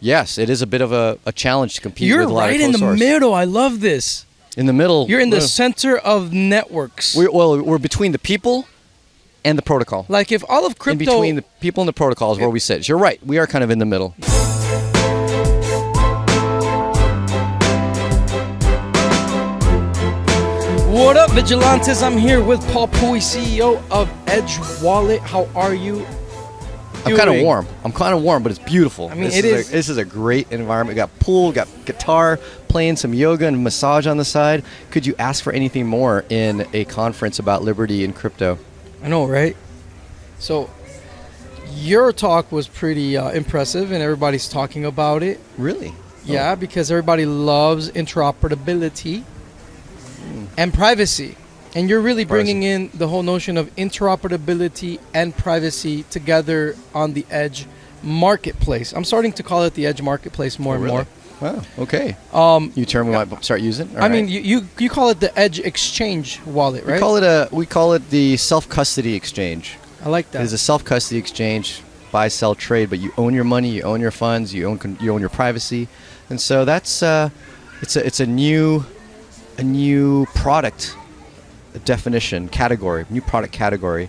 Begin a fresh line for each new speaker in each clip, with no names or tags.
Yes, it is a bit of a challenge to compete
You're
with a lot of
right in the
co-source.
middle. I love this.
In the middle.
You're in the center of networks.
We're between the people and the protocol.
Like if all of crypto...
In between the people and the protocol is where we sit. You're right. We are kind of in the middle.
What up, Vigilantes? I'm here with Paul Puey, CEO of Edge Wallet. How are you
I'm kind of warm. But it's beautiful.
I mean,
This is a great environment. We got pool, got guitar, playing some yoga and massage on the side. Could you ask for anything more in a conference about liberty and crypto?
I know, right? So, your talk was pretty impressive, and everybody's talking about it.
Really?
Yeah, because everybody loves interoperability and privacy. And you're really bringing in the whole notion of interoperability and privacy together on the Edge marketplace. I'm starting to call it the Edge marketplace more and more.
Wow, okay. You term we might start using?
I mean, you call it the Edge exchange wallet, right?
We call it the self-custody exchange.
I like that.
It is a self-custody exchange, buy, sell, trade, but you own your money, you own your funds, you own your privacy. And so that's it's a new product definition category, new product category,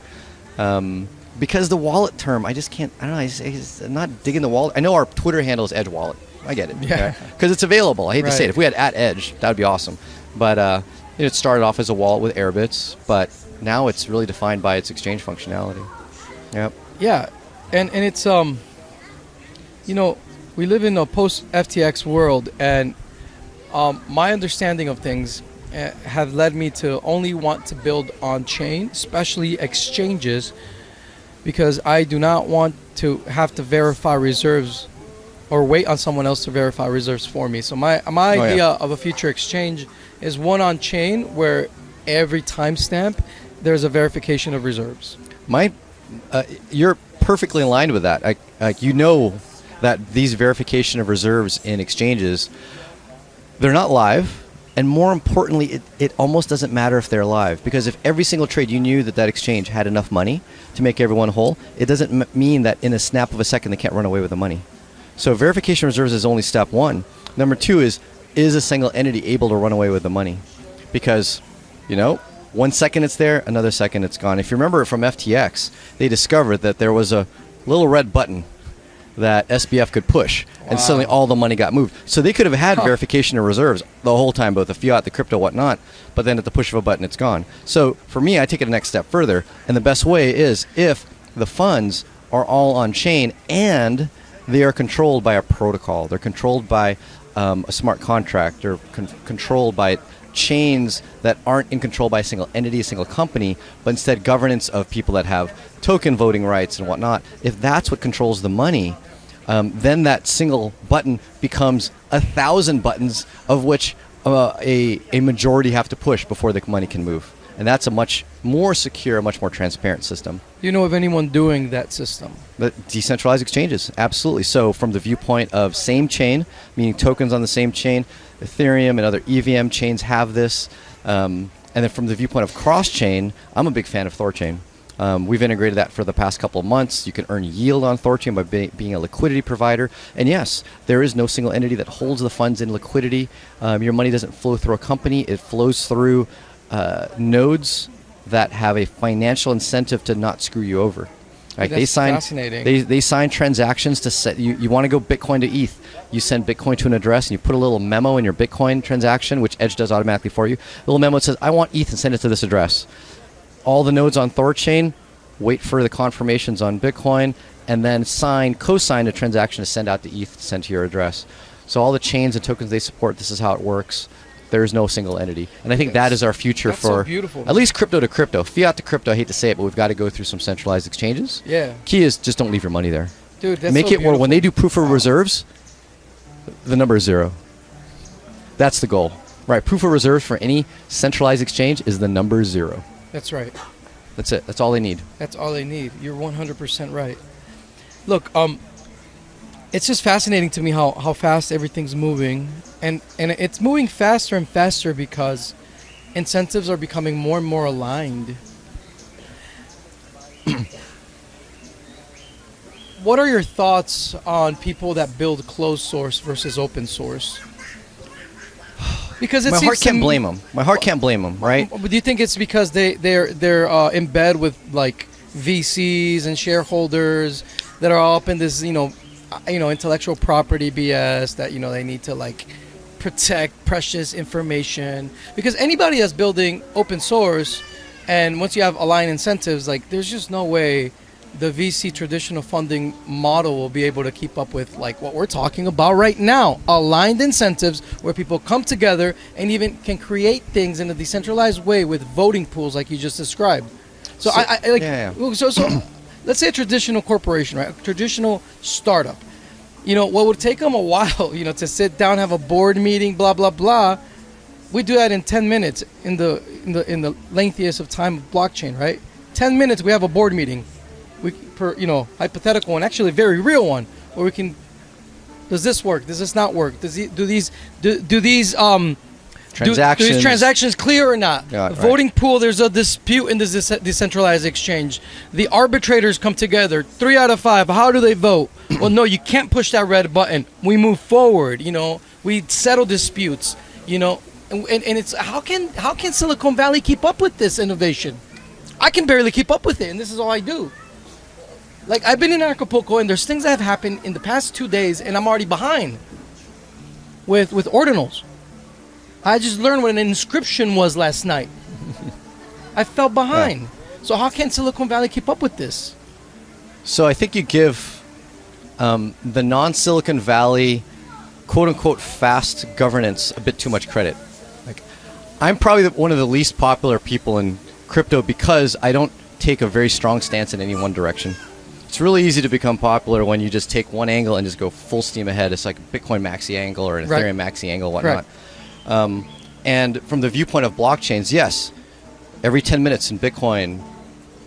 because the wallet term, I just can't. I don't know. I'm not digging the wallet. I know our Twitter handle is Edge Wallet. I get it.
Yeah.
Because it's available. I hate to say it. If we had @Edge, that would be awesome. But it started off as a wallet with Airbits, but now it's really defined by its exchange functionality. Yep.
Yeah, and it's we live in a post-FTX world, and my understanding of things have led me to only want to build on chain, especially exchanges, because I do not want to have to verify reserves or wait on someone else to verify reserves for me. So my idea of a future exchange is one on chain where every timestamp there's a verification of reserves.
You're perfectly aligned with that. That these verification of reserves in exchanges, they're not live. And more importantly, it almost doesn't matter if they're live, because if every single trade you knew that exchange had enough money to make everyone whole, it doesn't mean that in a snap of a second they can't run away with the money. So verification of reserves is only step one. Number two is a single entity able to run away with the money? Because, 1 second it's there, another second it's gone. If you remember from FTX, they discovered that there was a little red button that SBF could push, and suddenly all the money got moved. So they could have had verification of reserves the whole time, both the fiat, the crypto, whatnot, but then at the push of a button, it's gone. So for me, I take it a next step further, and the best way is if the funds are all on chain and they are controlled by a protocol. They're controlled by a smart contract, or controlled by chains that aren't in control by a single entity, a single company, but instead governance of people that have token voting rights and whatnot. If that's what controls the money, then that single button becomes 1,000 buttons, of which a majority have to push before the money can move. And that's a much more secure, much more transparent system.
Do you know of anyone doing that system?
The decentralized exchanges, absolutely. So from the viewpoint of same chain, meaning tokens on the same chain, Ethereum and other EVM chains have this. And then from the viewpoint of cross-chain, I'm a big fan of Thorchain. We've integrated that for the past couple of months. You can earn yield on Thorchain by being a liquidity provider. And yes, there is no single entity that holds the funds in liquidity. Your money doesn't flow through a company. It flows through nodes that have a financial incentive to not screw you over. Like
That's fascinating.
They sign transactions to set you want to go Bitcoin to ETH. You send Bitcoin to an address and you put a little memo in your Bitcoin transaction, which Edge does automatically for you. A little memo that says, I want ETH, and send it to this address. All the nodes on Thorchain wait for the confirmations on Bitcoin, and then co-sign a transaction to send out the ETH to send to your address. So all the chains and tokens they support, this is how it works. There is no single entity. And I think that is our future for at least crypto to crypto. Fiat to crypto, I hate to say it, but we've got to go through some centralized exchanges.
Yeah.
Key is just don't leave your money there.
Dude, that's
Make it where when they do proof of reserves, the number is 0. That's the goal. Right, proof of reserves for any centralized exchange is the number 0.
That's right.
That's it. That's all they need.
That's all they need. You're 100% right. Look, it's just fascinating to me how fast everything's moving. And it's moving faster and faster because incentives are becoming more and more aligned. what are your thoughts on people that build closed source versus open source? Because
My heart can't blame them. My heart can't blame them, right?
But do you think it's because they're in bed with like VCs and shareholders that are all up in this intellectual property BS that they need to like protect precious information? Because anybody that's building open source, and once you have aligned incentives, like there's just no way the VC traditional funding model will be able to keep up with like what we're talking about right now. Aligned incentives where people come together and even can create things in a decentralized way with voting pools like you just described. So let's say a traditional corporation, right? A traditional startup. What would take them a while, to sit down, have a board meeting, blah, blah, blah. We do that in 10 minutes in the lengthiest of time of blockchain, right? 10 minutes, we have a board meeting. Hypothetical and actually a very real one where we can. Does this work? Does this not work? Do these transactions clear or not?
Yeah,
Voting pool. There's a dispute in this decentralized exchange. The arbitrators come together. 3 out of 5. How do they vote? Well, no, you can't push that red button. We move forward. We settle disputes. And it's how can Silicon Valley keep up with this innovation? I can barely keep up with it, and this is all I do. Like, I've been in Acapulco, and there's things that have happened in the past 2 days, and I'm already behind with Ordinals. I just learned what an inscription was last night. I fell behind. Yeah. So how can Silicon Valley keep up with this?
So I think you give the non-Silicon Valley, quote-unquote, fast governance a bit too much credit. Like, I'm probably one of the least popular people in crypto because I don't take a very strong stance in any one direction. It's really easy to become popular when you just take one angle and just go full steam ahead. It's like a Bitcoin maxi angle or an Ethereum maxi angle, whatnot. Right. And from the viewpoint of blockchains, yes, every 10 minutes in Bitcoin,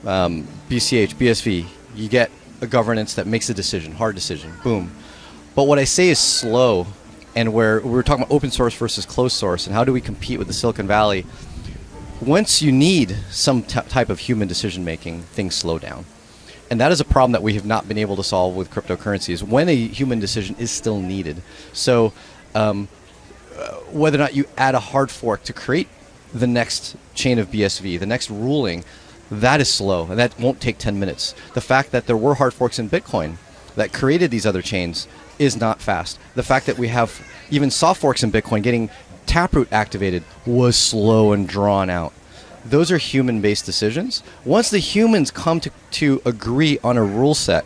BCH, BSV, you get a governance that makes a decision, hard decision, boom. But what I say is slow, and where we're talking about open source versus closed source, and how do we compete with the Silicon Valley? Once you need some type of human decision making, things slow down. And that is a problem that we have not been able to solve with cryptocurrencies when a human decision is still needed. So whether or not you add a hard fork to create the next chain of BSV, the next ruling, that is slow, and that won't take 10 minutes. The fact that there were hard forks in Bitcoin that created these other chains is not fast. The fact that we have even soft forks in Bitcoin getting Taproot activated was slow and drawn out. Those are human-based decisions. Once the humans come to agree on a rule set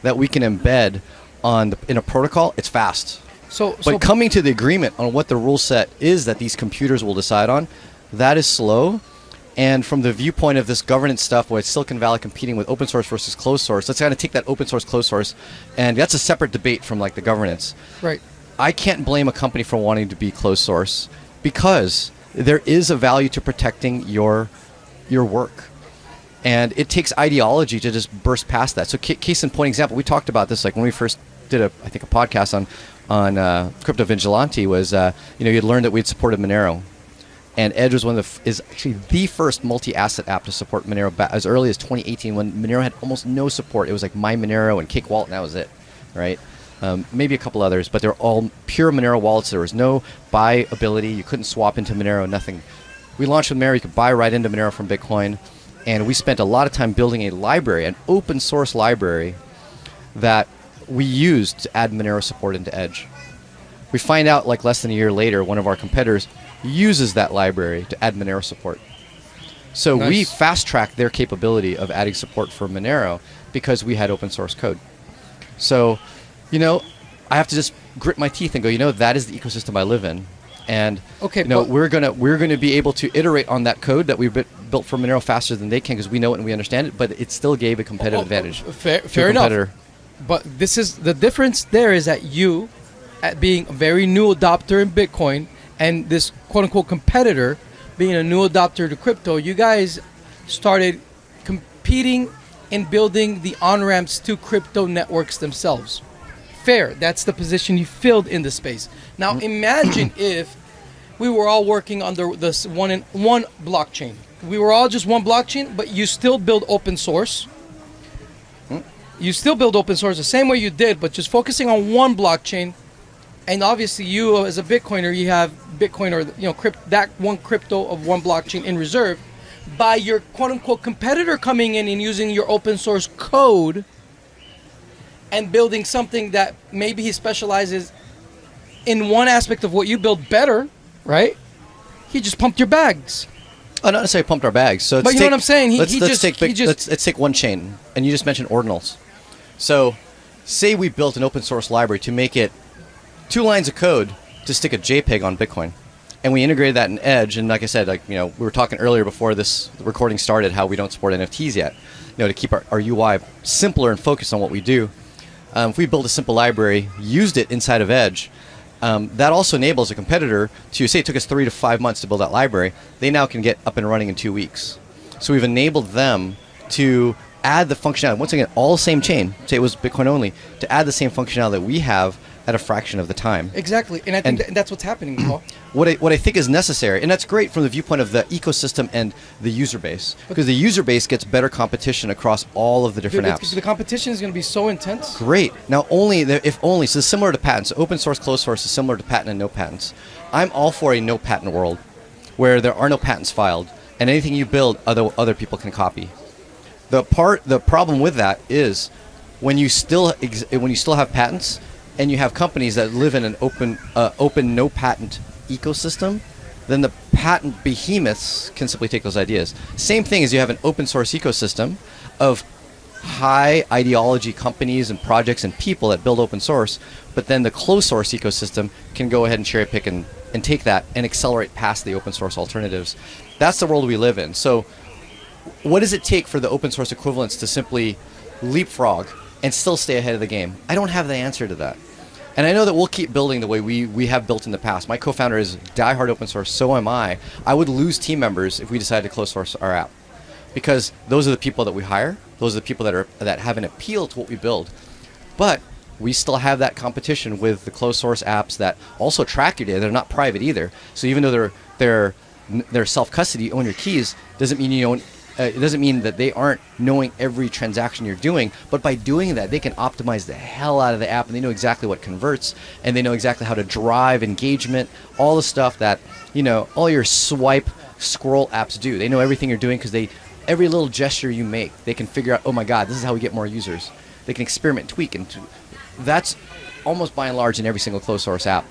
that we can embed in a protocol, it's fast. But coming to the agreement on what the rule set is that these computers will decide on, that is slow. And from the viewpoint of this governance stuff, where it's Silicon Valley competing with open source versus closed source, let's kind of take that open source, closed source, and that's a separate debate from like the governance.
Right.
I can't blame a company for wanting to be closed source because there is a value to protecting your work. And it takes ideology to just burst past that. So case in point example, we talked about this like when we first did a podcast on Crypto Vigilante was, you had learned that we'd supported Monero. And Edge was is actually the first multi-asset app to support Monero as early as 2018 when Monero had almost no support. It was like My Monero and Cake Wallet, and that was it, right? Maybe a couple others, but they're all pure Monero wallets. There was no buy ability. You couldn't swap into Monero, nothing. We launched with Monero. You could buy right into Monero from Bitcoin. And we spent a lot of time building a library, an open source library that we used to add Monero support into Edge. We find out like less than a year later, one of our competitors uses that library to add Monero support. So nice. We fast-tracked their capability of adding support for Monero because we had open source code. So, I have to just grit my teeth and go, that is the ecosystem I live in. And we're gonna be able to iterate on that code that we built for Monero faster than they can because we know it and we understand it, but it still gave a competitive advantage.
Fair enough. But this is the difference there is that you, at being a very new adopter in Bitcoin, and this quote-unquote competitor being a new adopter to crypto, you guys started competing in building the on-ramps to crypto networks themselves. Fair. That's the position you filled in the space. Now imagine if we were all working under this one blockchain. We were all just one blockchain, but you still build open source. you still build open source the same way you did, but just focusing on one blockchain. And obviously, you as a Bitcoiner, you have Bitcoin or that one crypto of one blockchain in reserve. By your quote unquote competitor coming in and using your open source code and building something that maybe he specializes in one aspect of what you build better, right? He just pumped your bags.
Oh, not necessarily pumped our bags. So
but you know what I'm saying?
Let's take one chain, and you just mentioned Ordinals. So, say we built an open source library to make it 2 lines of code to stick a JPEG on Bitcoin, and we integrated that in Edge. And like I said, we were talking earlier before this recording started how we don't support NFTs yet. To keep our UI simpler and focused on what we do. If we build a simple library, used it inside of Edge, that also enables a competitor to say it took us 3 to 5 months to build that library. They now can get up and running in 2 weeks. So we've enabled them to add the functionality. Once again, all same chain. Say it was Bitcoin only, to add the same functionality that we have at a fraction of the time.
Exactly, and I think that's what's happening, Paul.
What I think is necessary, and that's great from the viewpoint of the ecosystem and the user base, because the user base gets better competition across all of the different apps.
The competition is going to be so intense.
Great. Now, so it's similar to patents. Open source, closed source is similar to patent and no patents. I'm all for a no patent world, where there are no patents filed, and anything you build, other people can copy. The problem with that is when you still have patents, and you have companies that live in an open no patent ecosystem, then the patent behemoths can simply take those ideas. Same thing as you have an open source ecosystem of high ideology companies and projects and people that build open source, but then the closed source ecosystem can go ahead and cherry pick and take that and accelerate past the open source alternatives. That's the world we live in. So what does it take for the open source equivalents to simply leapfrog and still stay ahead of the game? I don't have the answer to that. And I know that we'll keep building the way we have built in the past. My co-founder is diehard open source, so am I. I would lose team members if we decided to close source our app, because those are the people that we hire. Those are the people that have an appeal to what we build. But we still have that competition with the closed source apps that also track your data. They're not private either. So even though they're self-custody, own your keys, doesn't mean you own. It doesn't mean that they aren't knowing every transaction you're doing, but by doing that, they can optimize the hell out of the app, and they know exactly what converts, and they know exactly how to drive engagement, all the stuff that, all your swipe, scroll apps do. They know everything you're doing because every little gesture you make, they can figure out, oh my God, this is how we get more users. They can experiment, tweak, and that's almost by and large in every single closed source app.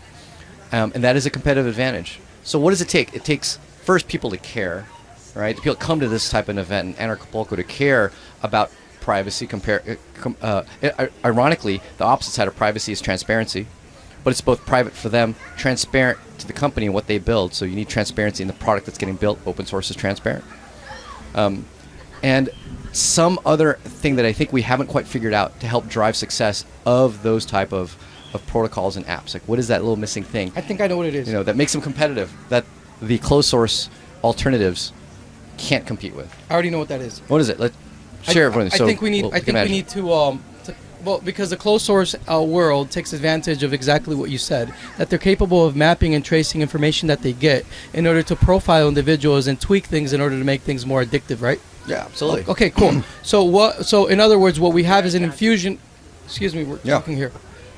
And that is a competitive advantage. So what does it take? It takes, first, people to care. Right, the people come to this type of event in Anarchapulco to care about privacy. Ironically, the opposite side of privacy is transparency, but it's both private for them, transparent to the company and what they build. So you need transparency in the product that's getting built. Open source is transparent. And some other thing that I think we haven't quite figured out to help drive success of those type of protocols and apps. Like, what is that little missing thing?
I think I know what it is.
That makes them competitive. That the closed source alternatives can't compete with.
I already know what that is.
What is it? Let's share it with me.
I think we need to because the closed source world takes advantage of exactly what you said, that they're capable of mapping and tracing information that they get in order to profile individuals and tweak things in order to make things more addictive, right?
Yeah, absolutely.
Okay, cool. So in other words, what we have is an infusion. Excuse me, we're talking here.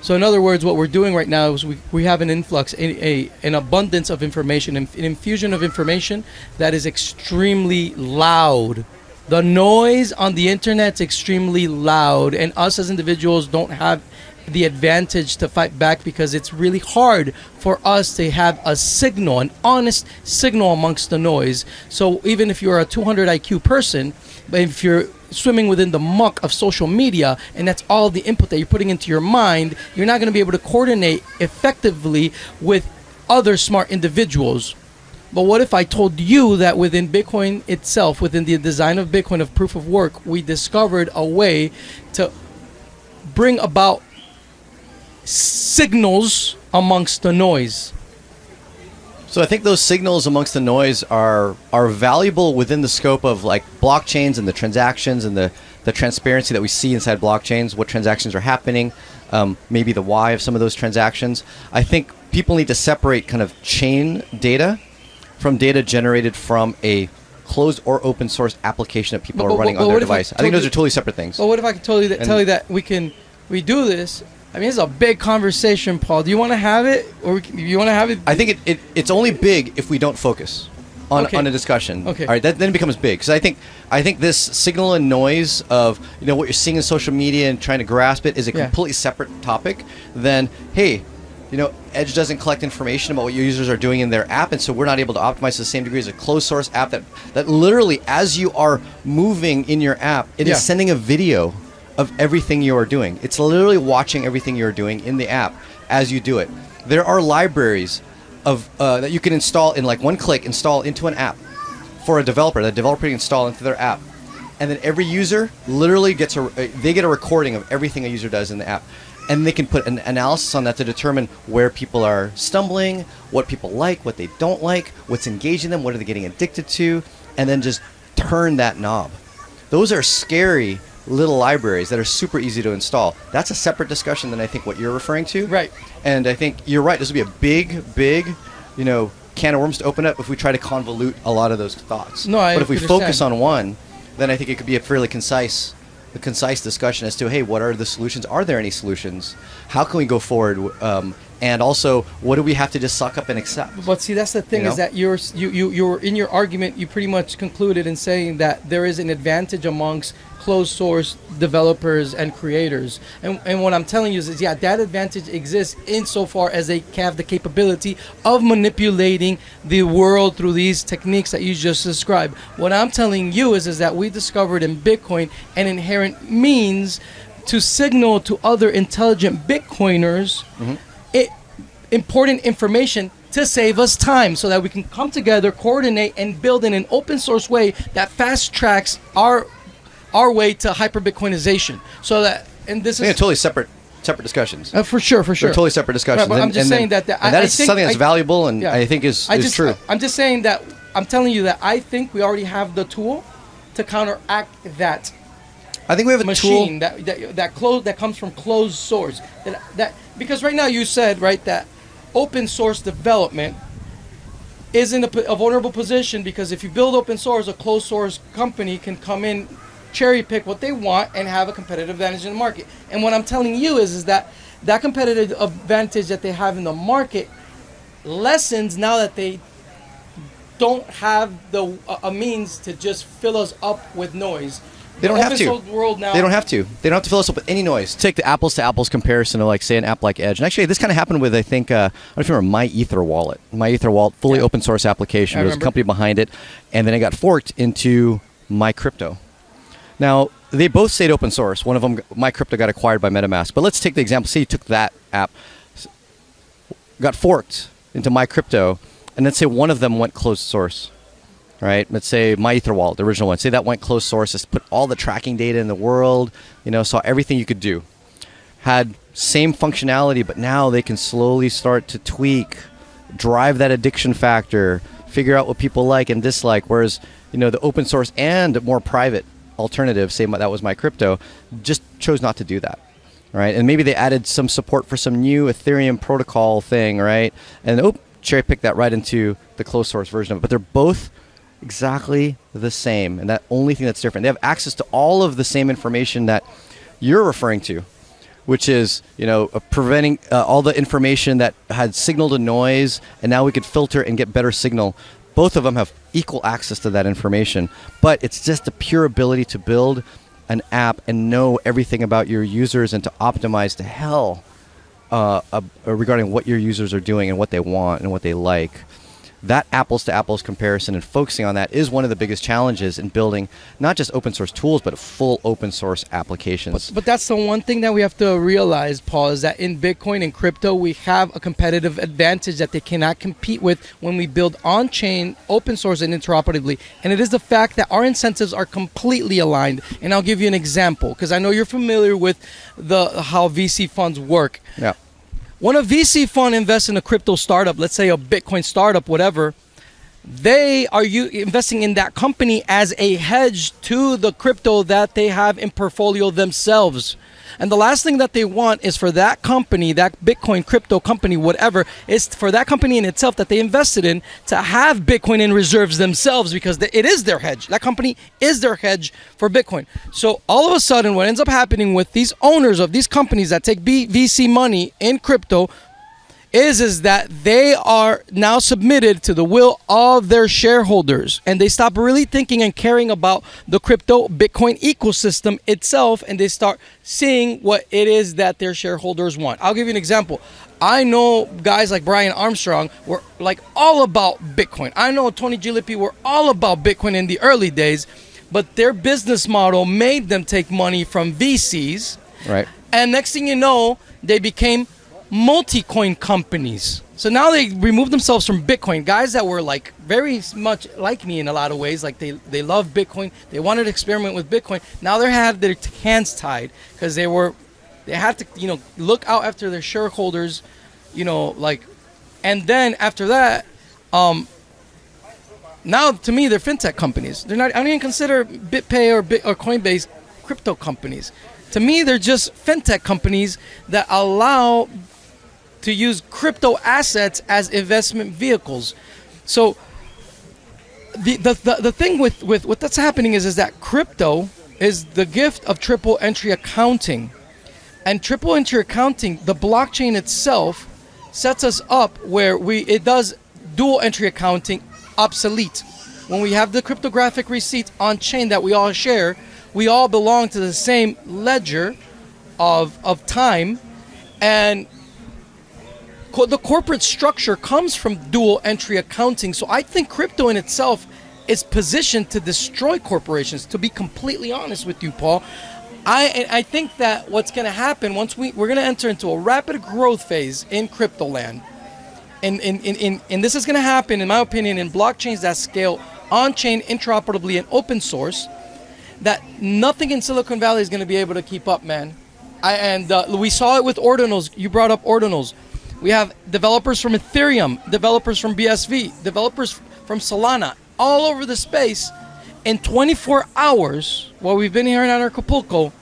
So in other words, what we're doing right now is we have an influx, an abundance of information, an infusion of information that is extremely loud. The noise on the internet's extremely loud, and us as individuals don't have the advantage to fight back because it's really hard for us to have a signal, an honest signal amongst the noise. So even if you're a 200 IQ person, but if you're swimming within the muck of social media and that's all the input that you're putting into your mind, you're not going to be able to coordinate effectively with other smart individuals. But what if I told you that within Bitcoin itself, within the design of Bitcoin, of proof of work, we discovered a way to bring about signals amongst the noise?
So I think those signals amongst the noise are valuable within the scope of like blockchains and the transactions and the transparency that we see inside blockchains, what transactions are happening, maybe the why of some of those transactions. I think people need to separate kind of chain data from data generated from a closed or open source application that people
But-
are running
but
on their
what if I
device. I
told
think those
you-
are totally separate things.
But what if I could tell you
And-
that we do this? I mean, it's a big conversation, Paul. Do you want to have it, or you want to have it?
I think it's only big if we don't focus on
Okay.
on a discussion.
Okay.
All right, then it becomes big because I think this signal and noise of what you're seeing in social media and trying to grasp it is a
Yeah.
completely separate topic than hey. Edge doesn't collect information about what your users are doing in their app, and so we're not able to optimize to the same degree as a closed source app that literally, as you are moving in your app, it
Yeah.
is sending a video of everything you are doing. It's literally watching everything you're doing in the app as you do it. There are libraries of that you can install in like one click, install into an app for a developer. The developer can install into their app, and then every user literally gets they get a recording of everything a user does in the app. And they can put an analysis on that to determine where people are stumbling, what people like, what they don't like, what's engaging them, what are they getting addicted to, and then just turn that knob. Those are scary little libraries that are super easy to install. That's a separate discussion than I think what you're referring to.
Right.
And I think you're right. This would be a big, can of worms to open up if we try to convolute a lot of those thoughts.
No, I
But if we
understand.
focus on one, then I think it could be a fairly concise discussion as to, hey, what are the solutions? Are there any solutions? How can we go forward? And also, what do we have to just suck up and accept?
But see, that's the thing,
You
is
know?
that you're in your argument, you pretty much concluded in saying that there is an advantage amongst closed source developers and creators. And what I'm telling you is yeah, that advantage exists insofar as they have the capability of manipulating the world through these techniques that you just described. What I'm telling you is that we discovered in Bitcoin an inherent means to signal to other intelligent Bitcoiners important information to save us time so that we can come together, coordinate, and build in an open source way that fast tracks our way to hyperbitcoinization. So that, and this
I think
is
they're totally separate discussions.
for sure.
They're totally separate discussions.
Right, but I'm just saying that
and that is something that's valuable and I think is true.
I'm just saying that I'm telling you that I think we already have the tool to counteract that
I think we have a
machine
tool.
that comes from closed source. That because right now you said that open source development is in a vulnerable position, because if you build open source, a closed source company can come in, cherry pick what they want, and have a competitive advantage in the market. And what I'm telling you is that competitive advantage that they have in the market lessens now that they don't have a means to just fill us up with noise.
They don't
The
have
open
to.
source world now.
They don't have to. They don't have to fill us up with any noise. Take the apples to apples comparison of, like, say, an app like Edge. And actually, this kind of happened with, I think, I don't know if you remember My Ether Wallet. My Ether Wallet, fully open source application. There was a company behind it, and then it got forked into My Crypto. Now, they both stayed open source. One of them, My Crypto, got acquired by MetaMask. But let's take the example. Say you took that app, got forked into My Crypto, and let's say one of them went closed source. Right? Let's say My Ether Wallet, the original one. Say that went closed source. Just put all the tracking data in the world. Saw everything you could do. Had same functionality, but now they can slowly start to tweak, drive that addiction factor, figure out what people like and dislike. Whereas, the open source and more private alternative, say that was My Crypto, just chose not to do that. Right? And maybe they added some support for some new Ethereum protocol thing, right? And cherry picked that right into the closed source version of it. But they're both exactly the same, and that only thing that's different, they have access to all of the same information that you're referring to, which is preventing all the information that had signal to noise, and now we could filter and get better signal. Both of them have equal access to that information, but it's just the pure ability to build an app and know everything about your users and to optimize to hell regarding what your users are doing and what they want and what they like. That apples to apples comparison and focusing on that is one of the biggest challenges in building not just open source tools, but full open source applications.
But that's the one thing that we have to realize, Paul, is that in Bitcoin and crypto, we have a competitive advantage that they cannot compete with when we build on-chain, open source, and interoperatively. And it is the fact that our incentives are completely aligned. And I'll give you an example, because I know you're familiar with how VC funds work.
Yeah.
When a VC fund invests in a crypto startup, let's say a Bitcoin startup, whatever, they are investing in that company as a hedge to the crypto that they have in portfolio themselves. And the last thing that they want is for that company, that Bitcoin crypto company, whatever, is for that company in itself that they invested in to have Bitcoin in reserves themselves, because it is their hedge. That company is their hedge for Bitcoin. So all of a sudden, what ends up happening with these owners of these companies that take VC money in crypto is that they are now submitted to the will of their shareholders, and they stop really thinking and caring about the crypto Bitcoin ecosystem itself, and they start seeing what it is that their shareholders want. I'll give you an example. I know guys like Brian Armstrong were like all about Bitcoin. I know Tony Gillespie were all about Bitcoin in the early days, but their business model made them take money from VCs.
Right.
And next thing you know, they became multi-coin companies. So now they removed themselves from Bitcoin. Guys that were like very much like me in a lot of ways, like they love Bitcoin, they wanted to experiment with Bitcoin. Now they had their hands tied because they had to look out after their shareholders, and then after that, now to me they're fintech companies. They're not. I don't even consider BitPay or Coinbase crypto companies. To me, they're just fintech companies that allow to use crypto assets as investment vehicles. So the thing with what that's happening is that crypto is the gift of triple entry accounting. And triple entry accounting, the blockchain itself sets us up where it does dual entry accounting obsolete. When we have the cryptographic receipts on chain that we all share, we all belong to the same ledger of time, and the corporate structure comes from dual entry accounting. So I think crypto in itself is positioned to destroy corporations, to be completely honest with you, Paul. I think that what's going to happen once we're going to enter into a rapid growth phase in crypto land, and this is going to happen, in my opinion, in blockchains that scale on-chain interoperably and open source, that nothing in Silicon Valley is going to be able to keep up, man. We saw it with Ordinals. You brought up Ordinals. We have developers from Ethereum, developers from BSV, developers from Solana, all over the space. In 24 hours, while we've been here in Anarchapulco,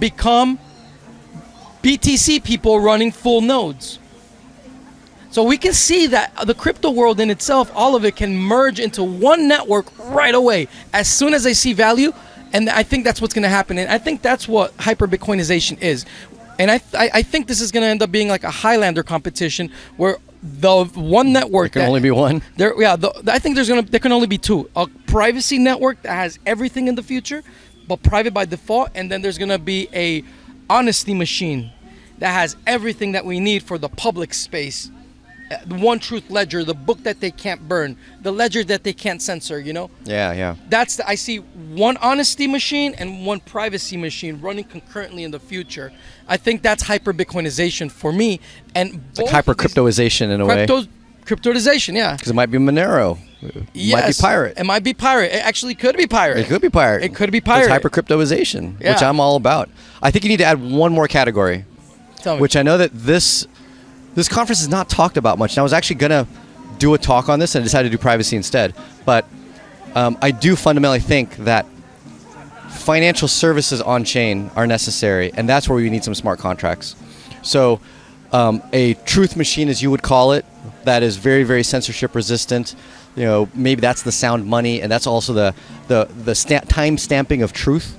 become BTC people running full nodes. So we can see that the crypto world in itself, all of it can merge into one network right away as soon as they see value. And I think that's what's going to happen. And I think that's what hyperbitcoinization is. And I think this is going to end up being like a Highlander competition where the one network
there can only be one.
I think there can only be two. A privacy network that has everything in the future, but private by default, and then there's going to be a honesty machine that has everything that we need for the public space. The one truth ledger, the book that they can't burn, the ledger that they can't censor,
Yeah.
I see one honesty machine and one privacy machine running concurrently in the future. I think that's hyper-Bitcoinization for me. And
it's like hyper-cryptoization in a way.
Cryptozation, yeah.
Because it might be Monero. It might be pirate.
It might be pirate. It actually could be pirate.
It could be pirate.
It could be pirate.
It's hyper-cryptoization,
Yeah.
which I'm all about. I think you need to add one more category,
Tell me.
which I know that this conference is not talked about much. And I was actually going to do a talk on this, and I decided to do privacy instead. But I do fundamentally think that financial services on chain are necessary, and that's where we need some smart contracts. So a truth machine, as you would call it, that is very, very censorship resistant. Maybe that's the sound money, and that's also the time stamping of truth.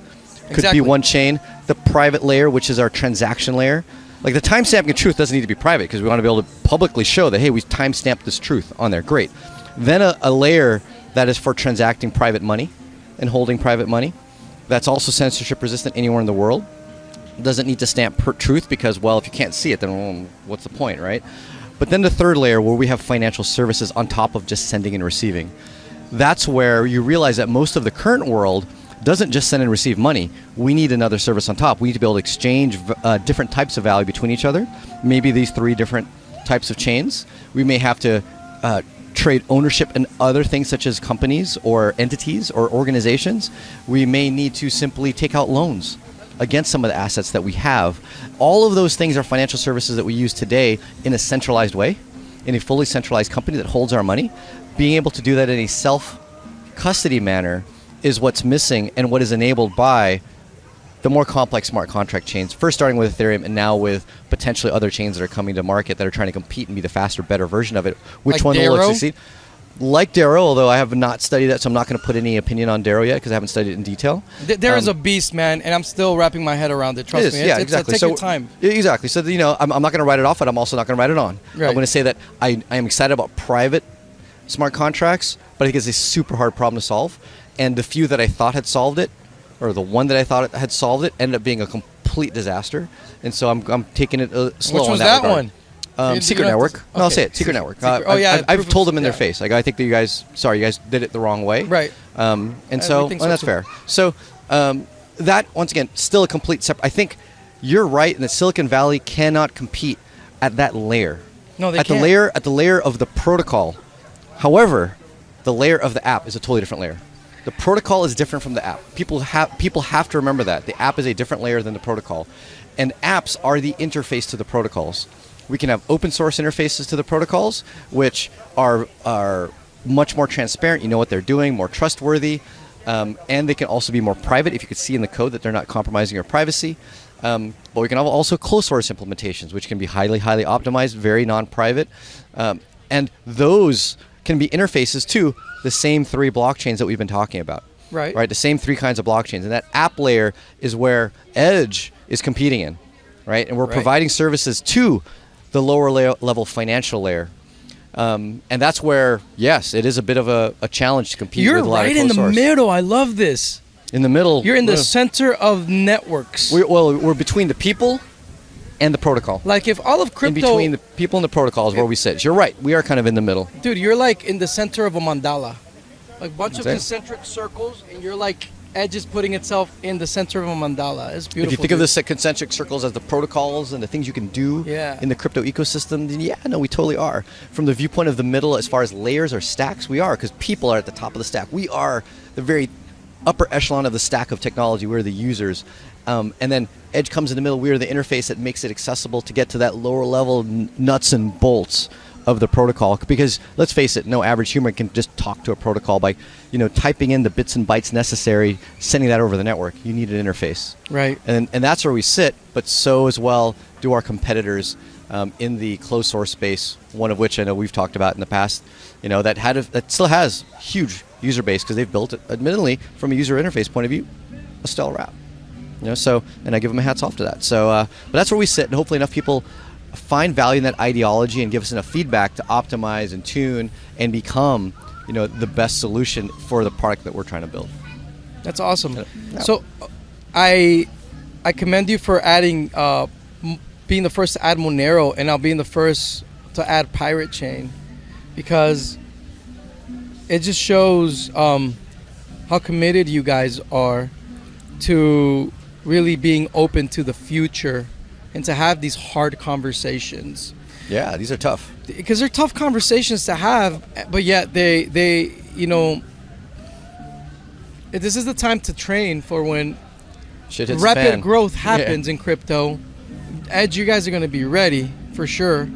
Could
Exactly.
be one chain. The private layer, which is our transaction layer. Like the timestamping of truth doesn't need to be private because we want to be able to publicly show that, hey, we timestamped this truth on there. Great. Then a layer that is for transacting private money and holding private money. That's also censorship resistant anywhere in the world. Doesn't need to stamp truth because, well, if you can't see it, then what's the point, right? But then the third layer where we have financial services on top of just sending and receiving. That's where you realize that most of the current world doesn't just send and receive money. We need another service on top. We need to be able to exchange different types of value between each other. Maybe these three different types of chains. We may have to trade ownership in other things such as companies or entities or organizations. We may need to simply take out loans against some of the assets that we have. All of those things are financial services that we use today in a centralized way, in a fully centralized company that holds our money. Being able to do that in a self-custody manner is what's missing and what is enabled by the more complex smart contract chains, first starting with Ethereum and now with potentially other chains that are coming to market that are trying to compete and be the faster, better version of it. Which
Like
one
Dero?
will succeed? Like Dero, although I have not studied that, so I'm not going to put any opinion on Dero yet because I haven't studied it in detail.
There is a beast, man, and I'm still wrapping my head around it. Trust me.
Yeah, exactly.
Take your time.
Exactly. So, I'm not going to write it off, but I'm also not going to write it on.
Right.
I'm going to say that I am excited about private smart contracts, but I think it's a super hard problem to solve. And the few that I thought had solved it, or the one that I thought had solved it, ended up being a complete disaster. And so I'm taking it slow
Which
on
was
that
that
regard.
one?
Secret Network. No, I'll say it. Secret Network. I've told them in their face. Like, I think that you guys did it the wrong way.
Right.
And that's
too.
fair. So that, once again, still a complete separate. I think you're right in that Silicon Valley cannot compete at that layer.
No, they
at
can't.
At the layer of the protocol. However, the layer of the app is a totally different layer. The protocol is different from the app. People have to remember that. The app is a different layer than the protocol. And apps are the interface to the protocols. We can have open source interfaces to the protocols, which are much more transparent. You know what they're doing, more trustworthy. And they can also be more private if you could see in the code that they're not compromising your privacy. But we can have also closed source implementations, which can be highly, highly optimized, very non-private. And those can be interfaces to the same three blockchains that we've been talking about. Right. The same three kinds of blockchains. And that app layer is where Edge is competing in. Right. And we're providing services to the lower level financial layer. And that's where, yes, it is a bit of a challenge to compete with a lot of closed source.
You're right in the middle. I love this.
In the middle.
You're in the center of networks.
We're between the people and the protocol.
Like if all of crypto...
In between the people and the protocol is where we sit. You're right. We are kind of in the middle.
Dude, you're like in the center of a mandala. Like a bunch of concentric circles, and you're like Edge is putting itself in the center of a mandala. It's beautiful.
If you think of the concentric circles as the protocols and the things you can do in the crypto ecosystem, then we totally are. From the viewpoint of the middle, as far as layers or stacks, we are, because people are at the top of the stack. We are the very upper echelon of the stack of technology. We're the users. And then Edge comes in the middle. We are the interface that makes it accessible to get to that lower level nuts and bolts of the protocol. Because let's face it, no average human can just talk to a protocol by, typing in the bits and bytes necessary, sending that over the network. You need an interface.
Right.
And that's where we sit, but so as well do our competitors in the closed source space, one of which I know we've talked about in the past, that still has huge user base because they've built it, admittedly, from a user interface point of view, a stellar app. And I give them a hats off to that. But that's where we sit, and hopefully enough people find value in that ideology and give us enough feedback to optimize and tune and become, the best solution for the product that we're trying to build.
That's awesome. Yeah. So, I commend you for adding, being the first to add Monero, and now being the first to add Pirate Chain, because it just shows how committed you guys are to really being open to the future and to have these hard conversations.
Yeah, these are tough.
Because they're tough conversations to have, but yet they this is the time to train for when rapid growth happens in crypto. Edge, you guys are going to be ready for sure.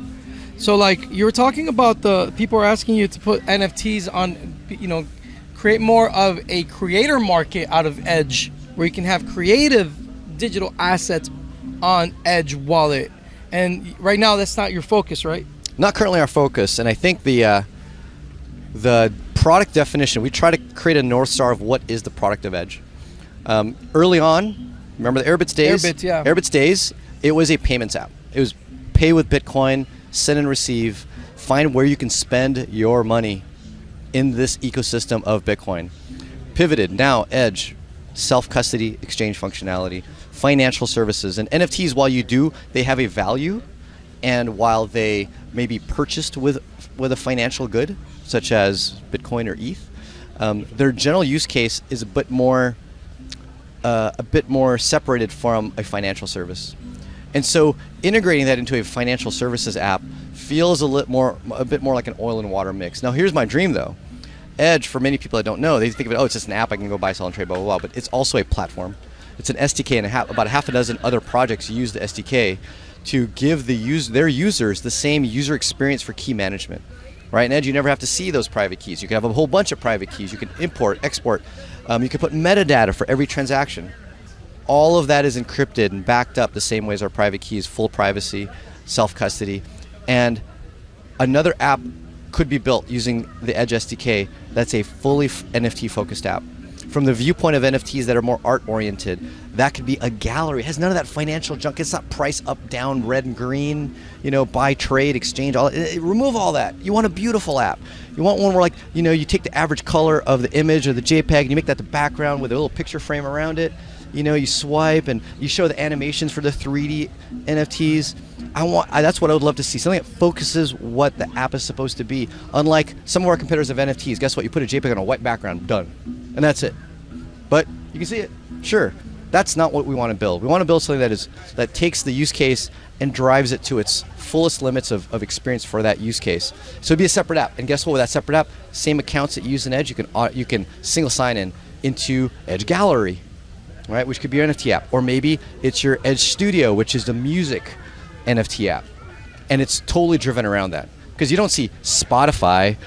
So like you were talking about, the people are asking you to put NFTs on, create more of a creator market out of Edge, where you can have creative digital assets on Edge wallet. And right now that's not your focus, right?
Not currently our focus. And I think the product definition, we try to create a North Star of what is the product of Edge. Early on, remember the Airbits days? Airbits days, it was a payments app. It was pay with Bitcoin, send and receive, find where you can spend your money in this ecosystem of Bitcoin. Pivoted, now Edge, self-custody, exchange functionality, financial services. And NFTs, while you do, they have a value. And while they may be purchased with a financial good, such as Bitcoin or ETH, their general use case is a bit more separated from a financial service. And so integrating that into a financial services app feels a bit more like an oil and water mix. Now here's my dream though. Edge, for many people that don't know, they think of it, it's just an app I can go buy, sell, and trade, blah, blah, blah. But it's also a platform. It's an SDK, and about half a dozen other projects use the SDK to give their users the same user experience for key management. Right? In Edge, you never have to see those private keys. You can have a whole bunch of private keys. You can import, export. You can put metadata for every transaction. All of that is encrypted and backed up the same way as our private keys, full privacy, self-custody. And another app could be built using the Edge SDK that's a fully NFT-focused app. From the viewpoint of NFTs that are more art-oriented, that could be a gallery. It has none of that financial junk. It's not price up, down, red and green, buy, trade, exchange. Remove all that. You want a beautiful app. You want one where, like, you take the average color of the image or the JPEG and you make that the background with a little picture frame around it. You swipe and you show the animations for the 3D NFTs. That's what I would love to see. Something that focuses what the app is supposed to be. Unlike some of our competitors of NFTs, guess what? You put a JPEG on a white background, done. And that's it. But you can see it. Sure. That's not what we want to build. We want to build something that takes the use case and drives it to its fullest limits of experience for that use case. So it'd be a separate app. And guess what? With that separate app, same accounts that you use in Edge, you can single sign in into Edge Gallery, right? Which could be your NFT app. Or maybe it's your Edge Studio, which is the music NFT app. And it's totally driven around that. Because you don't see Spotify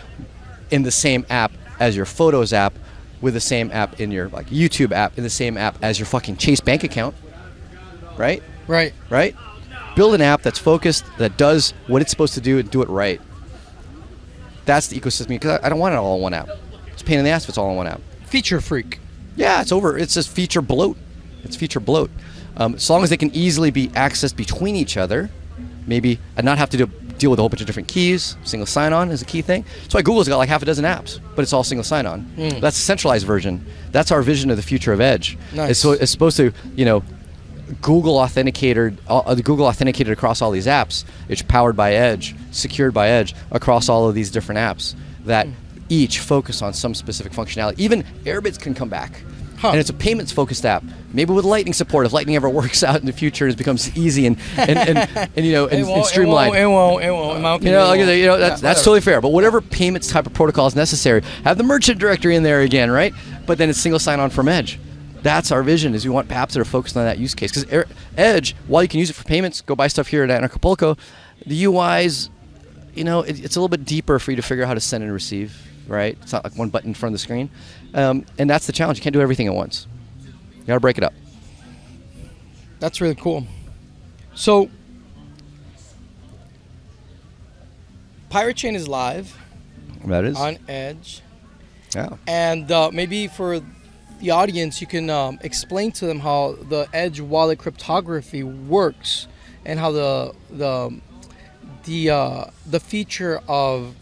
in the same app as your Photos app, with the same app in your YouTube app, in the same app as your fucking Chase bank account, right? Right? Build an app that's focused, that does what it's supposed to do and do it right. That's the ecosystem, because I don't want it all in one app. It's a pain in the ass if it's all in one app.
Feature freak.
Yeah, it's over. It's just feature bloat. As long as they can easily be accessed between each other, maybe, and not have to deal with a whole bunch of different keys. Single sign-on is a key thing. That's why Google's got like half a dozen apps, but it's all single sign-on. That's a centralized version. That's our vision of the future of Edge.
Nice.
It's supposed to, Google authenticated across all these apps. It's powered by Edge, secured by Edge across all of these different apps that each focus on some specific functionality. Even Airbits can come back. And it's a payments-focused app. Maybe with Lightning support, if Lightning ever works out in the future and it becomes easy and streamlined.
It won't. In my opinion,
That's totally fair. But whatever payments type of protocol is necessary, have the merchant directory in there again, right? But then it's single sign-on from Edge. That's our vision, is we want apps that are focused on that use case. Because Edge, while you can use it for payments, go buy stuff here at Anarchapulco, the UI's, it's a little bit deeper for you to figure out how to send and receive. Right? It's not like one button in front of the screen. And that's the challenge. You can't do everything at once. You got to break it up.
That's really cool. So, Pirate Chain is live.
That is.
On Edge.
Yeah.
And maybe for the audience, you can explain to them how the Edge wallet cryptography works and how the feature of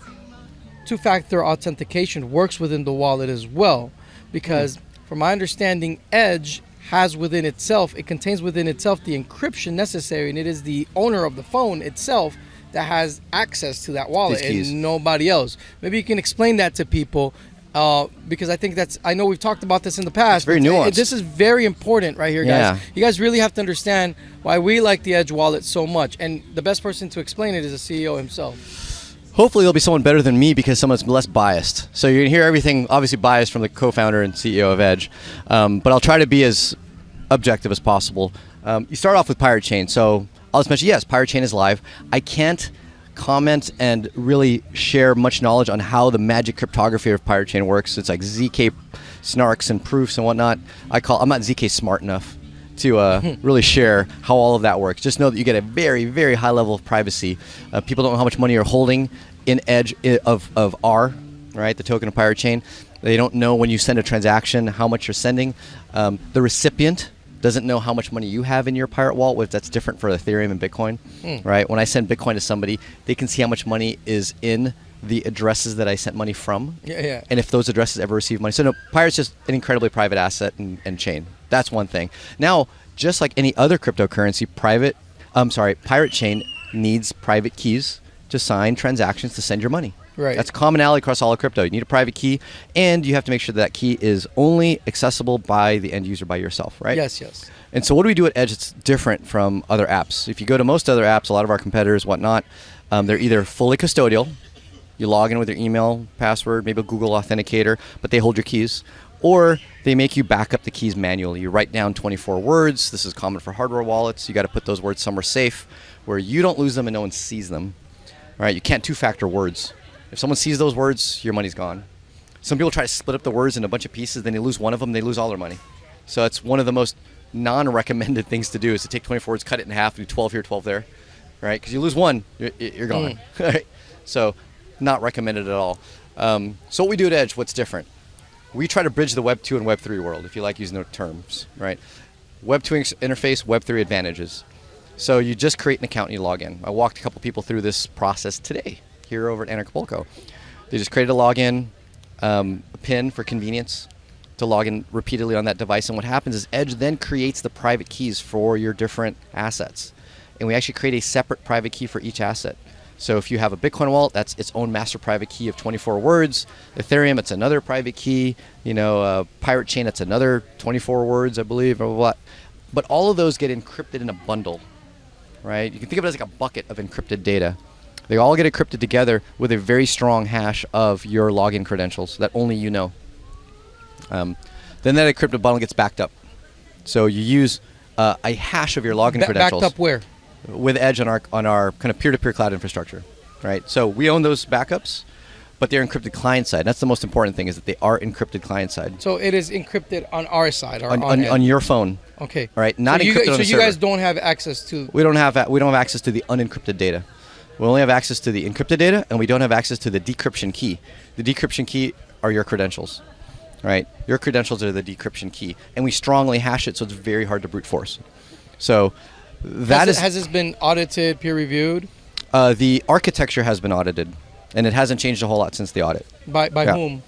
two-factor authentication works within the wallet as well, because from my understanding, Edge contains within itself the encryption necessary, and it is the owner of the phone itself that has access to that wallet and nobody else. Maybe you can explain that to people, because I know we've talked about this in the past.
It's very nuanced.
This is very important right here, guys. You guys really have to understand why we like the Edge wallet so much, and the best person to explain it is the CEO himself.
Hopefully it'll be someone better than me, because someone's less biased. So you're going to hear everything obviously biased from the co-founder and CEO of Edge. But I'll try to be as objective as possible. You start off with Pirate Chain. So I'll just mention, yes, Pirate Chain is live. I can't comment and really share much knowledge on how the magic cryptography of Pirate Chain works. It's like ZK snarks and proofs and whatnot. I'm not ZK smart enough to really share how all of that works. Just know that you get a very, very high level of privacy. People don't know how much money you're holding in Edge of R, right? The token of Pirate Chain. They don't know when you send a transaction how much you're sending. The recipient doesn't know how much money you have in your Pirate wallet, which that's different for Ethereum and Bitcoin, right? When I send Bitcoin to somebody, they can see how much money is in the addresses that I sent money from, and if those addresses ever receive money. So no, Pirate's just an incredibly private asset and chain. That's one thing. Now, just like any other cryptocurrency, Pirate Chain needs private keys to sign transactions to send your money.
Right.
That's a commonality across all of crypto. You need a private key, and you have to make sure that key is only accessible by the end user, by yourself, right?
Yes.
And so what do we do at Edge that's different from other apps? If you go to most other apps, a lot of our competitors, whatnot, they're either fully custodial. You log in with your email, password, maybe a Google Authenticator, but they hold your keys. Or they make you back up the keys manually. You write down 24 words. This is common for hardware wallets. You got to put those words somewhere safe where you don't lose them and no one sees them. All right, you can't two-factor words. If someone sees those words, your money's gone. Some people try to split up the words into a bunch of pieces, then they lose one of them, they lose all their money. So it's one of the most non-recommended things to do is to take 24 words, cut it in half, do 12 here, 12 there, right? Because you lose one, you're gone. Right? So not recommended at all. So what we do at Edge, what's different? We try to bridge the Web 2 and Web 3 world, if you like using the terms, right? Web 2 interface, Web 3 advantages. So you just create an account and you log in. I walked a couple people through this process today here over at Anarchapulco. They just created a login, a PIN for convenience to log in repeatedly on that device. And what happens is Edge then creates the private keys for your different assets. And we actually create a separate private key for each asset. So if you have a Bitcoin wallet, that's its own master private key of 24 words. Ethereum, it's another private key. Pirate Chain, it's another 24 words, I believe, or what. But all of those get encrypted in a bundle, right? You can think of it as like a bucket of encrypted data. They all get encrypted together with a very strong hash of your login credentials that only you know. Then that encrypted bundle gets backed up. So you use a hash of your login credentials.
Backed up where?
With Edge on our kind of peer-to-peer cloud infrastructure, right? So we own those backups, but they're encrypted client side. That's the most important thing, is that they are encrypted client side.
So it is encrypted on our side, or
on your phone.
Okay.
All right, not
so
encrypted on the server.
So you guys don't have access to.
We don't have access to the unencrypted data. We only have access to the encrypted data, and we don't have access to the decryption key. The decryption key are your credentials, right? Your credentials are the decryption key, and we strongly hash it, so it's very hard to brute force. So has this been audited, peer reviewed? The architecture has been audited, and it hasn't changed a whole lot since the audit.
By whom?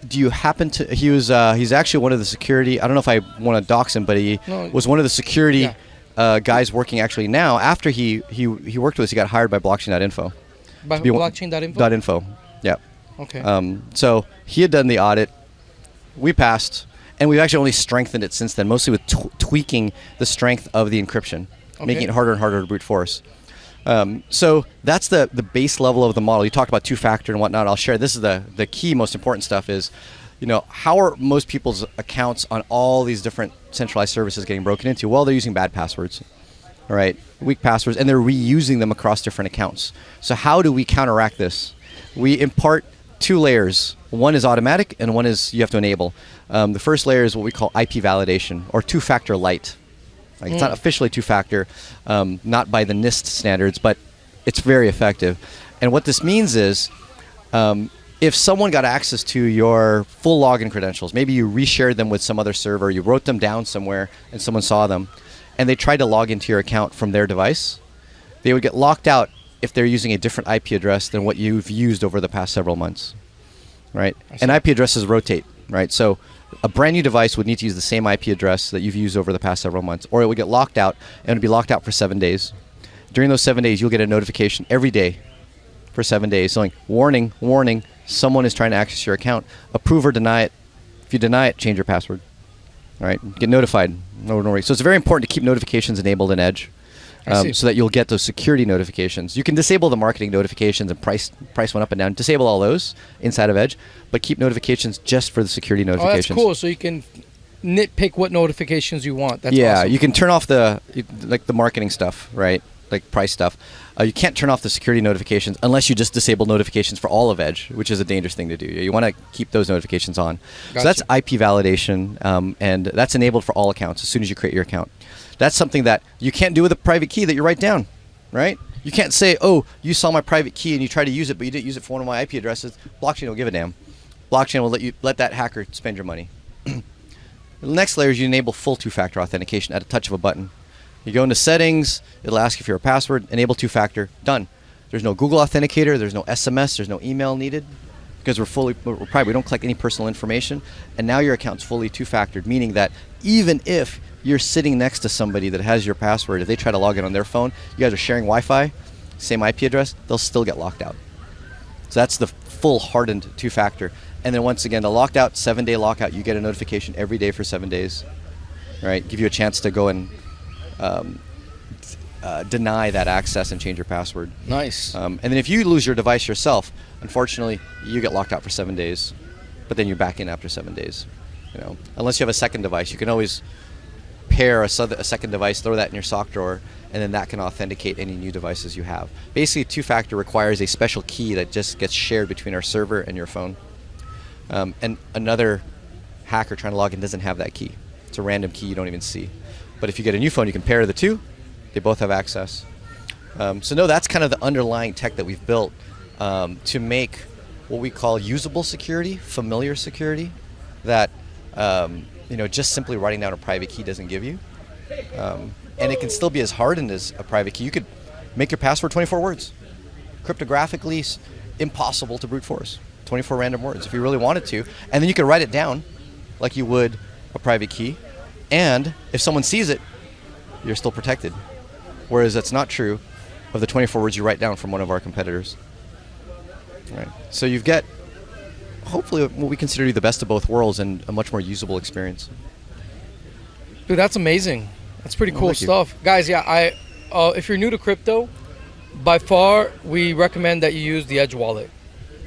Do you happen to? He's actually one of the security. I don't know if I want to dox him, but he was one of the security guys working actually now. After he worked with us, he got hired by blockchain.info.
By blockchain.info?
.info. Yeah.
Okay.
So he had done the audit. We passed. And we've actually only strengthened it since then, mostly with tweaking the strength of the encryption, making it harder and harder to brute force. So that's the base level of the model. You talked about two-factor and whatnot. I'll share. This is the key, most important stuff is, how are most people's accounts on all these different centralized services getting broken into? Well, they're using bad passwords, all right, weak passwords, and they're reusing them across different accounts. So how do we counteract this? We impart two layers. One is automatic, and one is you have to enable. The first layer is what we call IP validation, or two-factor light. It's not officially two-factor, not by the NIST standards, but it's very effective. And what this means is, if someone got access to your full login credentials, maybe you reshared them with some other server, you wrote them down somewhere, and someone saw them, and they tried to log into your account from their device, they would get locked out if they're using a different IP address than what you've used over the past several months, right? And IP addresses rotate, right? So a brand new device would need to use the same IP address that you've used over the past several months, or it would get locked out, and it would be locked out for 7 days. During those 7 days, you'll get a notification every day for 7 days saying, warning, warning, someone is trying to access your account. Approve or deny it. If you deny it, change your password. All right? Get notified. No worries. So it's very important to keep notifications enabled in Edge. So that you'll get those security notifications. You can disable the marketing notifications and price went up and down. Disable all those inside of Edge, but keep notifications just for the security notifications.
Oh, that's cool. So you can nitpick what notifications you want. That's awesome.
You can turn off the marketing stuff, right? Like price stuff. You can't turn off the security notifications unless you just disable notifications for all of Edge, which is a dangerous thing to do. You want to keep those notifications on. Gotcha. So that's IP validation, and that's enabled for all accounts as soon as you create your account. That's something that you can't do with a private key that you write down, right? You can't say, oh, you saw my private key and you tried to use it, but you didn't use it for one of my IP addresses. Blockchain will give a damn. Blockchain will let that hacker spend your money. The next layer is you enable full two-factor authentication at a touch of a button. You go into settings, it'll ask you for your password, enable two-factor, done. There's no Google Authenticator, there's no SMS, there's no email needed, because we don't collect any personal information, and now your account's fully two-factored, meaning that even if you're sitting next to somebody that has your password, if they try to log in on their phone, you guys are sharing Wi-Fi, same IP address, they'll still get locked out. So that's the full hardened two-factor. And then once again, the locked out, 7-day lockout, you get a notification every day for 7 days, right? Give you a chance to go and deny that access and change your password.
Nice.
And then if you lose your device yourself, unfortunately, you get locked out for 7 days, but then you're back in after 7 days. Unless you have a second device, you can always pair a second device, throw that in your sock drawer, and then that can authenticate any new devices you have. Basically, two-factor requires a special key that just gets shared between our server and your phone. And another hacker trying to log in doesn't have that key. It's a random key you don't even see. But if you get a new phone, you can pair the two. They both have access. So no, that's kind of the underlying tech that we've built to make what we call usable security, familiar security, that just simply writing down a private key doesn't give you. And it can still be as hardened as a private key. You could make your password 24 words. Cryptographically impossible to brute force. 24 random words if you really wanted to. And then you could write it down like you would a private key. And if someone sees it, you're still protected. Whereas that's not true of the 24 words you write down from one of our competitors. Right. So you've got, hopefully, what we consider to be the best of both worlds and a much more usable experience.
Dude, that's amazing. That's pretty cool stuff. Guys, yeah, if you're new to crypto, by far, we recommend that you use the Edge wallet.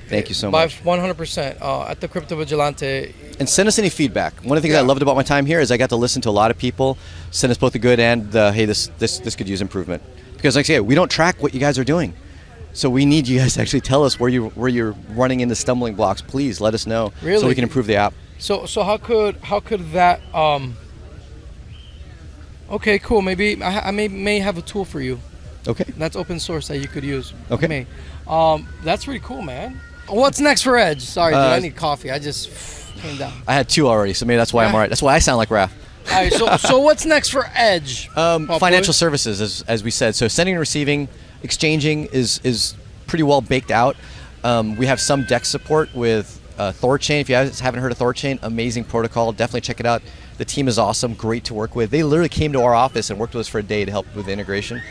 Thank you so much.
By 100%. At the Crypto Vigilante.
And send us any feedback. One of the things I loved about my time here is I got to listen to a lot of people, send us both the good and the, hey, this could use improvement. Because like I say, we don't track what you guys are doing. So we need you guys to actually tell us where you're running into stumbling blocks. Please let us know so we can improve the app.
So how could that okay, cool. Maybe I may have a tool for you.
Okay.
That's open source that you could use.
Okay.
That's pretty cool, man. What's next for Edge? Sorry, dude, I need coffee. I just came down.
I had 2 already, so maybe that's why I'm all right. That's why I sound like Raph.
All right, so what's next for Edge?
Financial services, as we said. So sending and receiving, exchanging is pretty well baked out. We have some DEX support with Thorchain. If you guys haven't heard of Thorchain, amazing protocol. Definitely check it out. The team is awesome, great to work with. They literally came to our office and worked with us for a day to help with the integration.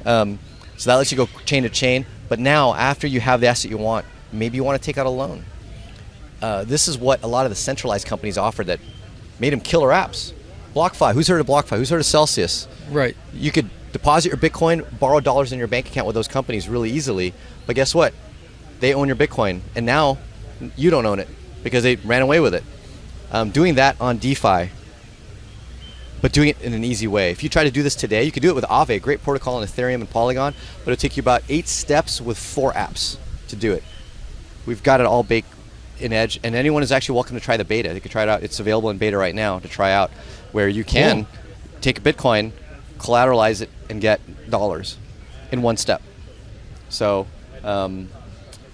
So that lets you go chain to chain. But now, after you have the asset you want, maybe you want to take out a loan. This is what a lot of the centralized companies offered that made them killer apps. BlockFi. Who's heard of BlockFi? Who's heard of Celsius?
Right.
You could deposit your Bitcoin, borrow dollars in your bank account with those companies really easily. But guess what? They own your Bitcoin. And now you don't own it because they ran away with it. Doing that on DeFi, but doing it in an easy way. If you try to do this today, you could do it with Aave, a great protocol on Ethereum and Polygon, but it'll take you about 8 steps with 4 apps to do it. We've got it all baked in Edge, and anyone is actually welcome to try the beta. They can try it out. It's available in beta right now to try out, where you can take a Bitcoin, collateralize it, and get dollars in 1 step. So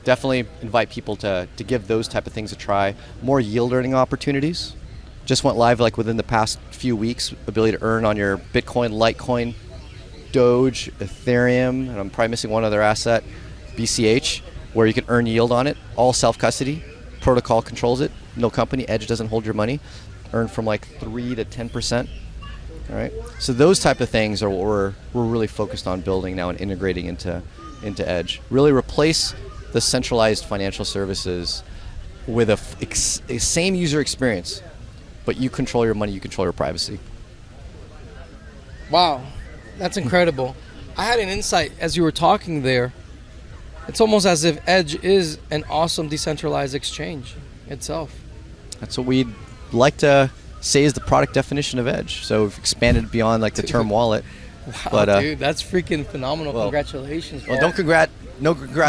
definitely invite people to give those type of things a try. More yield earning opportunities. Just went live like within the past few weeks. Ability to earn on your Bitcoin, Litecoin, Doge, Ethereum, and I'm probably missing one other asset, BCH, where you can earn yield on it. All self-custody. Protocol controls it. No company. Edge doesn't hold your money. Earn from like 3 to 10%. All right. So those type of things are what we're really focused on building now and integrating into Edge. Really replace the centralized financial services with a same user experience, but you control your money, you control your privacy.
Wow, that's incredible. I had an insight as you were talking there. It's almost as if Edge is an awesome decentralized exchange itself.
That's what we'd like to say is the product definition of Edge. So we've expanded beyond like the term wallet.
Wow,
but,
dude, that's freaking phenomenal.
Well,
congratulations.
Well, no congrats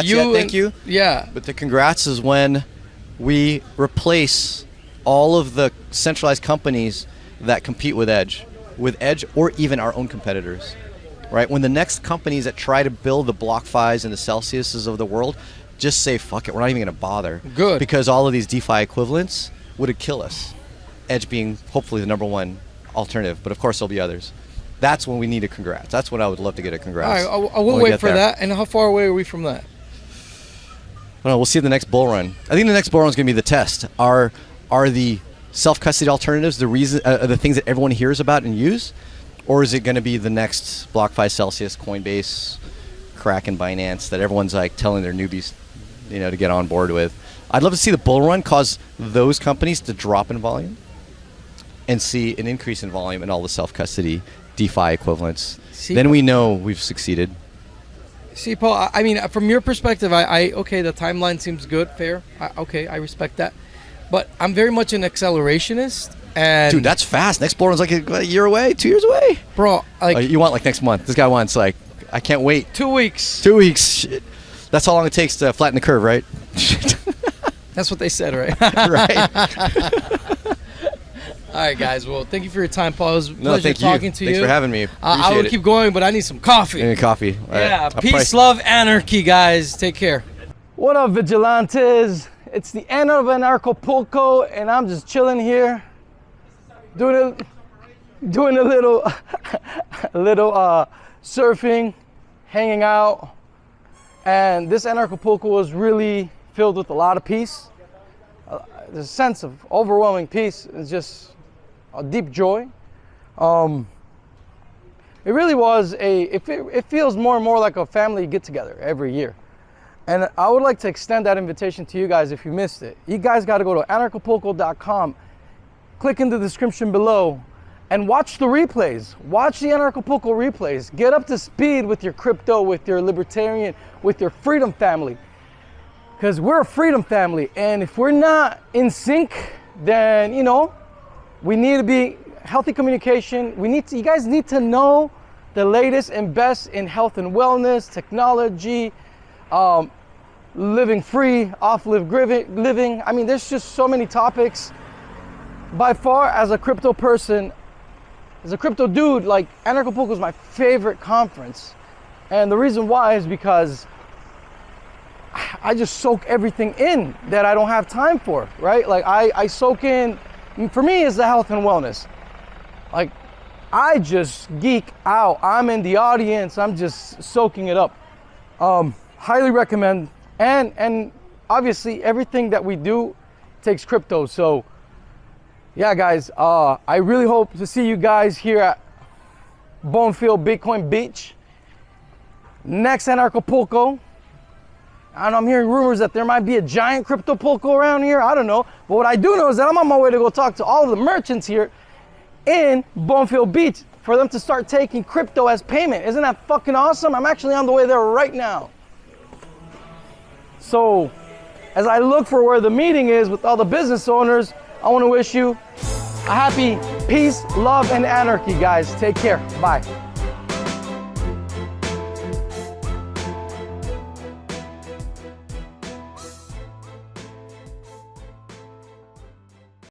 yet, thank you.
Yeah.
But the congrats is when we replace all of the centralized companies that compete with Edge or even our own competitors, right? When the next companies that try to build the BlockFis and the Celsiuses of the world just say, fuck it, we're not even going to bother.
Good.
Because all of these DeFi equivalents would kill us. Edge being hopefully the number one alternative, but of course there'll be others. That's when we need a congrats. That's when I would love to get a congrats.
All right, I will wait for that. And how far away are we from that?
I don't know. We'll see the next bull run. I think the next bull run is going to be the test. Are the self-custody alternatives the things that everyone hears about and use? Or is it going to be the next BlockFi, Celsius, Coinbase, Kraken, Binance that everyone's like telling their newbies, to get on board with? I'd love to see the bull run cause those companies to drop in volume and see an increase in volume in all the self-custody DeFi equivalents. Then we know we've succeeded.
See, Paul, I mean, from your perspective, okay, the timeline seems good, fair. I respect that. But I'm very much an accelerationist. And
dude, that's fast. Next bull run's like a year away, 2 years away.
Bro,
you want like next month. This guy wants like, I can't wait.
2 weeks.
2 weeks. Shit. That's how long it takes to flatten the curve, right?
That's what they said, right?
Right.
All right, guys. Well, thank you for your time, Paul. It was a
No,
pleasure
thank you.
talking to you.
Thanks for having me.
I
Appreciate
will
it.
keep going, but I need some coffee.
Give me coffee. All right.
Yeah.
I'll
Peace,
price-
love, anarchy, guys. Take care. What up, vigilantes? It's the end of Anarchapulco, and I'm just chilling here, doing a little, surfing, hanging out, and this Anarchapulco was really filled with a lot of peace. There's a sense of overwhelming peace. It's just a deep joy. It really was it feels more and more like a family get-together every year. And I would like to extend that invitation to you guys if you missed it. You guys got to go to anarchapulco.com, click in the description below, and watch the replays. Watch the Anarchapulco replays. Get up to speed with your crypto, with your libertarian, with your freedom family. Because we're a freedom family, and if we're not in sync, then, you know, we need to be healthy communication. You guys need to know the latest and best in health and wellness, technology, living free, living. I mean, there's just so many topics. By far, as a crypto person, as a crypto dude, like, Anarchapulco is my favorite conference. And the reason why is because I just soak everything in that I don't have time for, right? Like, I soak in, for me, it's the health and wellness. Like, I just geek out. I'm in the audience. I'm just soaking it up. Highly recommend. And obviously, everything that we do takes crypto. So, yeah, guys, I really hope to see you guys here at Bonefield Bitcoin Beach. Next Anarchapulco. And I'm hearing rumors that there might be a giant Cryptopulco around here. I don't know. But what I do know is that I'm on my way to go talk to all of the merchants here in Bonefield Beach for them to start taking crypto as payment. Isn't that fucking awesome? I'm actually on the way there right now. So, as I look for where the meeting is with all the business owners, I want to wish you a happy peace, love, and anarchy, guys. Take care. Bye.